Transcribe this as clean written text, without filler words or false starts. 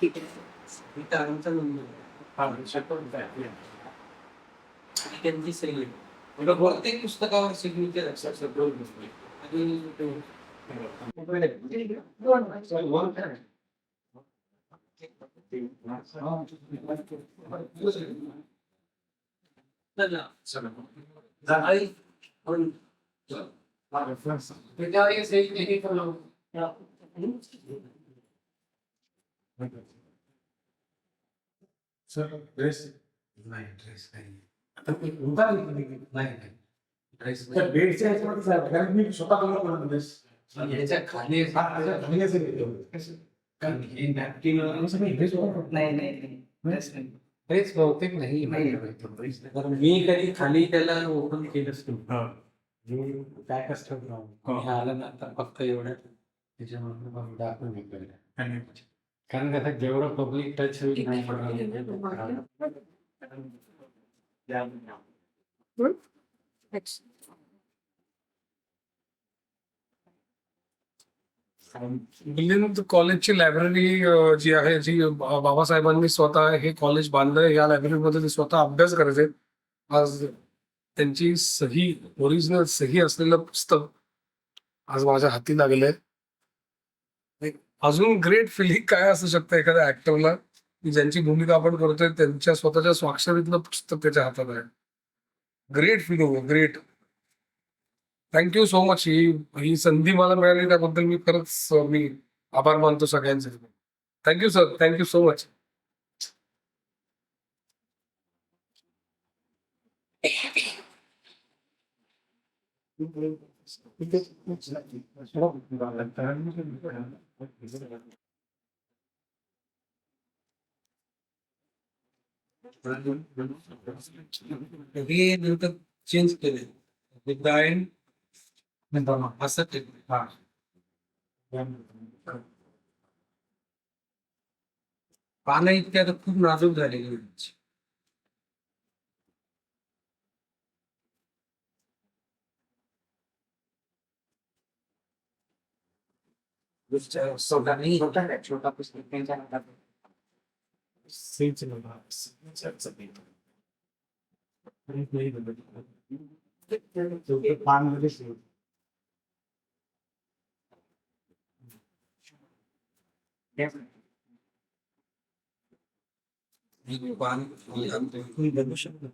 मित्रांचा नंबर हां, शकतो काय? आणि त्यांची सही प्रत्येक पुस्तकावर सिग्नेचर असतात आणि चला आणि पण त्याच्यावर एक सही केली तर सर ड्रेस नाही, ड्रेस नाही. आता ते होता नाही. ड्रेस तर बेडच्या ह्याच्यामध्ये साहेब, कारण मी स्वतः तुम्हाला बनवून ड्रेस याच्या खाली खाली असेल कसं? कारण हे नॅपकिन सगळे ड्रेस नाही ड्रेस बहुतेक नाही कारण मी कधी खाली त्याला ओपन केलंच नाही. पॅक असतं. हे आलं ना आता फक्त एवढं त्याच्यामध्ये मग दाखवून घेतलं कारण आता जेवढं पब्लिक टच होईल दिल्लीनंतर कॉलेजची लायब्ररी जी आहे जी बाबासाहेबांनी स्वतः हे कॉलेज बांधलं या लायब्ररीमध्ये ते स्वतः अभ्यास करायचे. आज त्यांची सही ओरिजिनल सही असलेलं पुस्तक आज माझ्या हाती लागलंय. अजून ग्रेट फिलिंग काय असू शकतं एखाद्या ऍक्टरला की ज्यांची भूमिका आपण करतोय त्यांच्या स्वतःच्या स्वाक्षरीतलं पुस्तक त्याच्या हातात आहे. ग्रेट फिलिंग आहे ग्रेट. थँक्यू सो मच ही ही संधी मला मिळाली त्याबद्दल मी खरंच मी आभार मानतो सगळ्यांचे. Thank you sir thank you so much. हे नंतर चेंज केले विदायन असं केलं. पानं इतक्या आता खूप नाजूक झालेली आहेत. छोटा पुस्तक त्यांच्या हातात पान मध्ये ही पान तुम्ही बघू शकता.